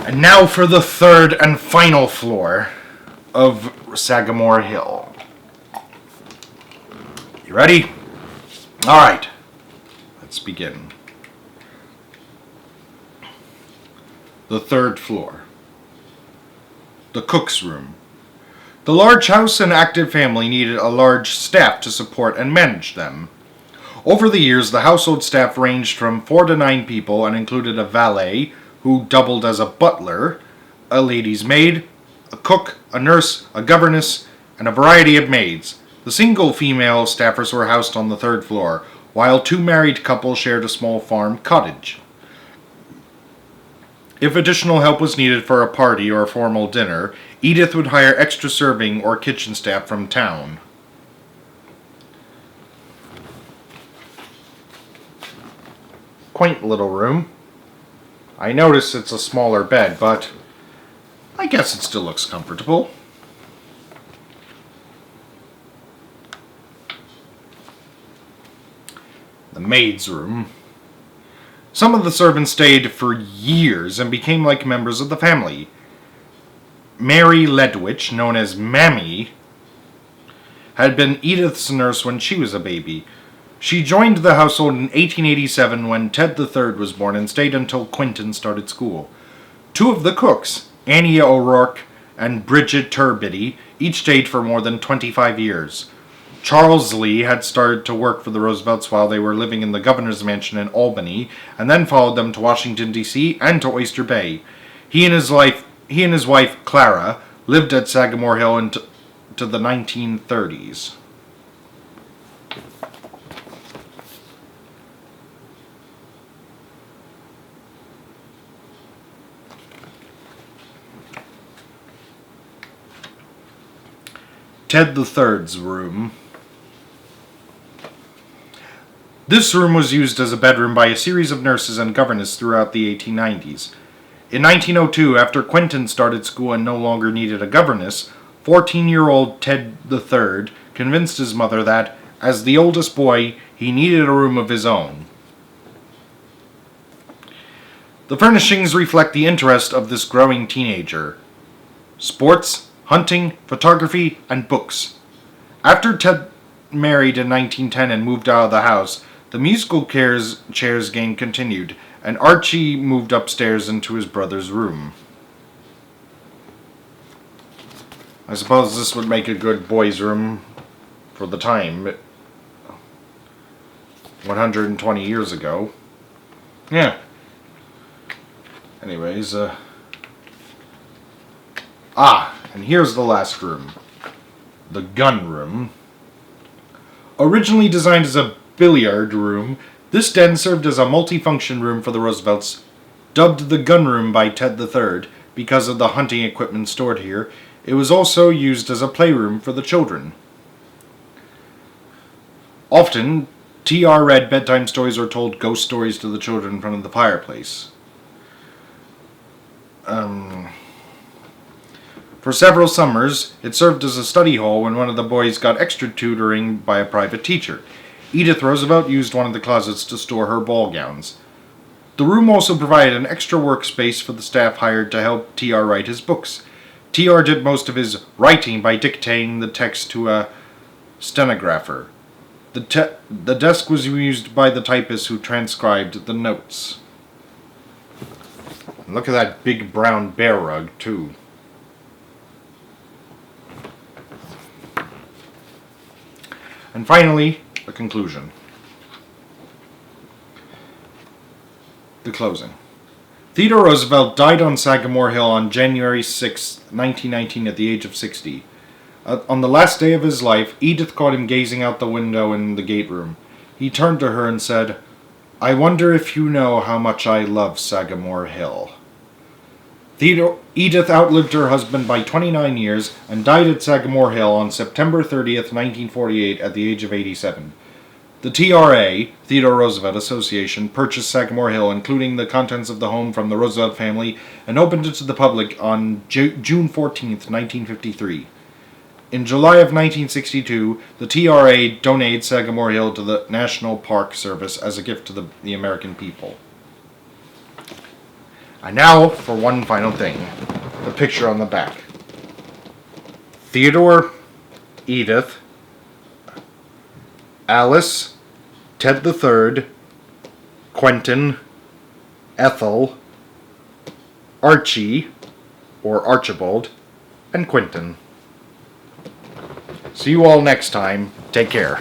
And now for the third and final floor of Sagamore Hill. You ready? Alright, let's begin. The third floor. The cook's room. The large house and active family needed a large staff to support and manage them. Over the years, the household staff ranged from 4 to 9 people and included a valet, who doubled as a butler, a lady's maid, a cook, a nurse, a governess, and a variety of maids. The single female staffers were housed on the third floor, while 2 married couples shared a small farm cottage. If additional help was needed for a party or a formal dinner, Edith would hire extra serving or kitchen staff from town. Quaint little room. I notice it's a smaller bed, but I guess it still looks comfortable. The maid's room. Some of the servants stayed for years and became like members of the family. Mary Ledwich, known as Mammy, had been Edith's nurse when she was a baby. She joined the household in 1887 when Ted III was born and stayed until Quentin started school. 2 of the cooks, Annie O'Rourke and Bridget Turbiddy, each stayed for more than 25 years. Charles Lee had started to work for the Roosevelts while they were living in the governor's mansion in Albany, and then followed them to Washington, D.C. and to Oyster Bay. He and his wife, Clara, lived at Sagamore Hill into the 1930s. Ted III's room. This room was used as a bedroom by a series of nurses and governesses throughout the 1890s. In 1902, after Quentin started school and no longer needed a governess, 14-year-old Ted III convinced his mother that, as the oldest boy, he needed a room of his own. The furnishings reflect the interest of this growing teenager: sports, hunting, photography, and books. After Ted married in 1910 and moved out of the house, the musical chairs game continued, and Archie moved upstairs into his brother's room. I suppose this would make a good boys' room for the time. 120 years ago. Yeah. Anyways, and here's the last room. The gun room. Originally designed as a billiard room, this den served as a multi-function room for the Roosevelts. Dubbed the gun room by Ted III because of the hunting equipment stored here, it was also used as a playroom for the children. Often, T.R. read bedtime stories or told ghost stories to the children in front of the fireplace. For several summers, it served as a study hall when one of the boys got extra tutoring by a private teacher. Edith Roosevelt used one of the closets to store her ball gowns. The room also provided an extra workspace for the staff hired to help T.R. write his books. T.R. did most of his writing by dictating the text to a stenographer. The desk was used by the typist who transcribed the notes. And look at that big brown bear rug, too. And finally, the conclusion. The closing. Theodore Roosevelt died on Sagamore Hill on January 6, 1919 at the age of 60. On the last day of his life, Edith caught him gazing out the window in the gate room. He turned to her and said, "I wonder if you know how much I love Sagamore Hill." Edith outlived her husband by 29 years and died at Sagamore Hill on September 30th, 1948 at the age of 87. The TRA, Theodore Roosevelt Association, purchased Sagamore Hill, including the contents of the home from the Roosevelt family, and opened it to the public on June 14th, 1953. In July of 1962, the TRA donated Sagamore Hill to the National Park Service as a gift to the American people. And now for one final thing. The picture on the back. Theodore, Edith, Alice, Ted the Third, Quentin, Ethel, Archie, or Archibald, and Quentin. See you all next time. Take care.